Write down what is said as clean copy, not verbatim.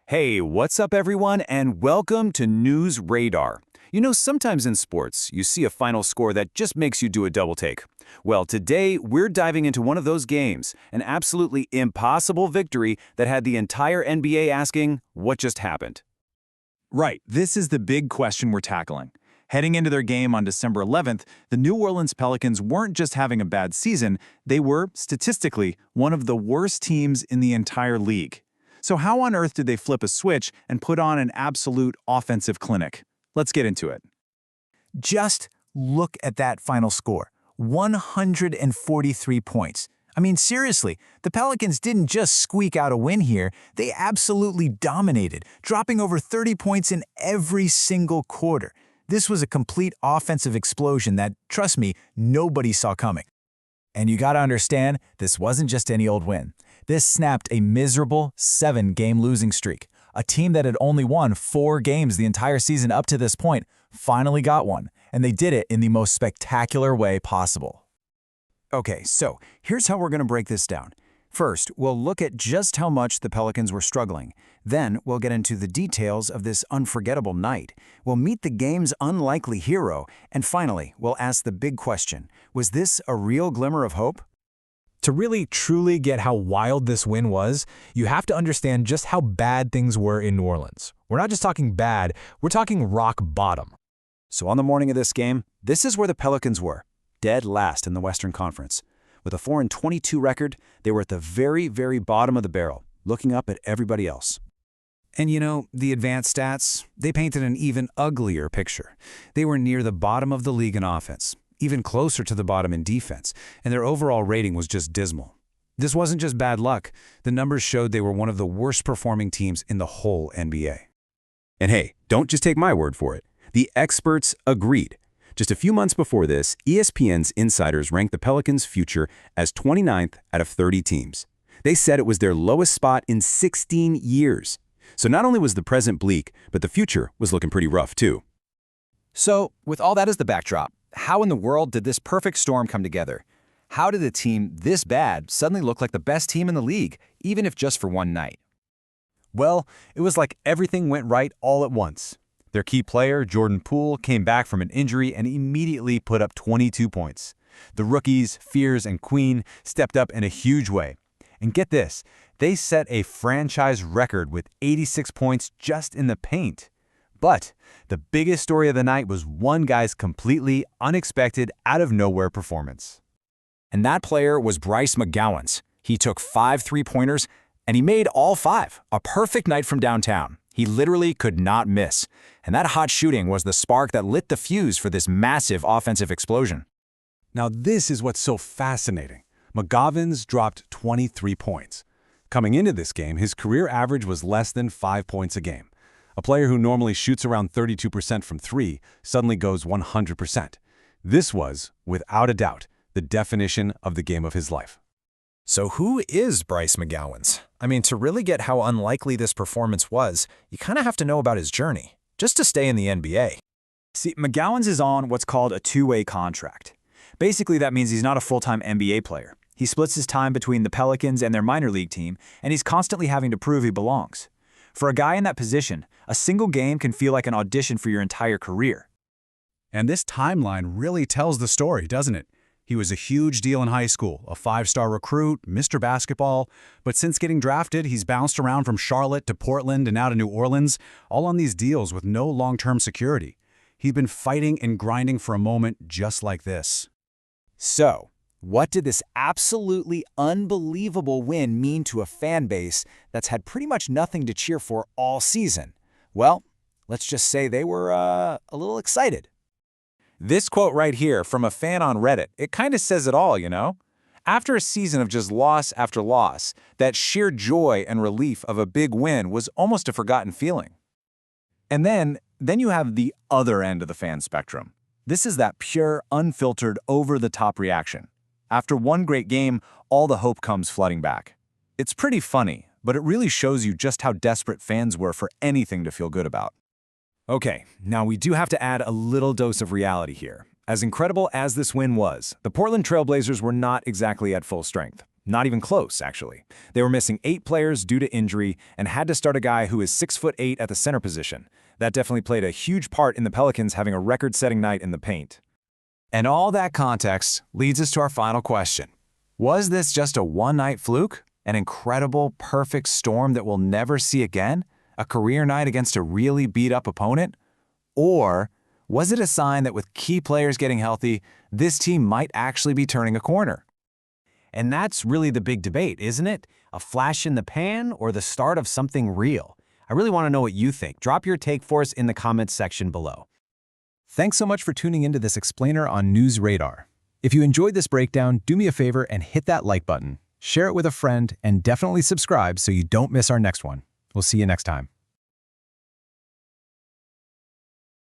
Hey, what's up everyone, and welcome to News Radar. You know, sometimes in sports, you see a final score that just makes you do a double take. Well, today, we're diving into one of those games, an absolutely impossible victory that had the entire NBA asking, what just happened? Right, this is the big question we're tackling. Heading into their game on December 11th, the New Orleans Pelicans weren't just having a bad season, they were, statistically, one of the worst teams in the entire league. So how on earth did they flip a switch and put on an absolute offensive clinic? Let's get into it. Just look at that final score, 143 points. I mean, seriously, the Pelicans didn't just squeak out a win here, they absolutely dominated, dropping over 30 points in every single quarter. This was a complete offensive explosion that, trust me, nobody saw coming. And you gotta understand, this wasn't just any old win. This snapped a miserable 7-game losing streak. A team that had only won 4 games the entire season up to this point finally got one, and they did it in the most spectacular way possible. Okay, so here's how we're going to break this down. First, we'll look at just how much the Pelicans were struggling. Then, we'll get into the details of this unforgettable night. We'll meet the game's unlikely hero. And finally, we'll ask the big question, was this a real glimmer of hope? To really, truly get how wild this win was, you have to understand just how bad things were in New Orleans. We're not just talking bad, we're talking rock bottom. So on the morning of this game, this is where the Pelicans were, dead last in the Western Conference. With a 4-22 record, they were at the very, very bottom of the barrel, looking up at everybody else. And you know, the advanced stats, they painted an even uglier picture. They were near the bottom of the league in offense, even closer to the bottom in defense, and their overall rating was just dismal. This wasn't just bad luck. The numbers showed they were one of the worst performing teams in the whole NBA. And hey, don't just take my word for it. The experts agreed. Just a few months before this, ESPN's insiders ranked the Pelicans' future as 29th out of 30 teams. They said it was their lowest spot in 16 years. So not only was the present bleak, but the future was looking pretty rough too. So, with all that as the backdrop, how in the world did this perfect storm come together? How did a team this bad suddenly look like the best team in the league, even if just for one night? Well, it was like everything went right all at once. Their key player, Jordan Poole, came back from an injury and immediately put up 22 points. The rookies, Fears and Queen, stepped up in a huge way. And get this, they set a franchise record with 86 points just in the paint. But the biggest story of the night was one guy's completely unexpected, out-of-nowhere performance. And that player was Bryce McGowens. He took 5 3-pointers, and he made all 5. A perfect night from downtown. He literally could not miss. And that hot shooting was the spark that lit the fuse for this massive offensive explosion. Now this is what's so fascinating. McGowens dropped 23 points. Coming into this game, his career average was less than 5 points a game. A player who normally shoots around 32% from 3 suddenly goes 100%. This was, without a doubt, the definition of the game of his life. So who is Bryce McGowens? I mean, to really get how unlikely this performance was, you kind of have to know about his journey, just to stay in the NBA. See, McGowens is on what's called a two-way contract. Basically, that means he's not a full-time NBA player. He splits his time between the Pelicans and their minor league team, and he's constantly having to prove he belongs. For a guy in that position, a single game can feel like an audition for your entire career. And this timeline really tells the story, doesn't it? He was a huge deal in high school, a 5-star recruit, Mr. Basketball, but since getting drafted, he's bounced around from Charlotte to Portland and now to New Orleans, all on these deals with no long-term security. He's been fighting and grinding for a moment just like this. So, what did this absolutely unbelievable win mean to a fan base that's had pretty much nothing to cheer for all season? Well, let's just say they were a little excited. This quote right here from a fan on Reddit, it kind of says it all, you know? After a season of just loss after loss, that sheer joy and relief of a big win was almost a forgotten feeling. And then you have the other end of the fan spectrum. This is that pure, unfiltered, over-the-top reaction. After one great game, all the hope comes flooding back. It's pretty funny, but it really shows you just how desperate fans were for anything to feel good about. Okay, now we do have to add a little dose of reality here. As incredible as this win was, the Portland Trail Blazers were not exactly at full strength. Not even close, actually. They were missing 8 players due to injury and had to start a guy who is 6'8" at the center position. That definitely played a huge part in the Pelicans having a record-setting night in the paint. And all that context leads us to our final question. Was this just a one-night fluke? An incredible, perfect storm that we'll never see again? A career night against a really beat-up opponent? Or was it a sign that with key players getting healthy, this team might actually be turning a corner? And that's really the big debate, isn't it? A flash in the pan or the start of something real? I really want to know what you think. Drop your take for us in the comments section below. Thanks so much for tuning into this explainer on News Radar. If you enjoyed this breakdown, do me a favor and hit that like button, share it with a friend, and definitely subscribe so you don't miss our next one. We'll see you next time.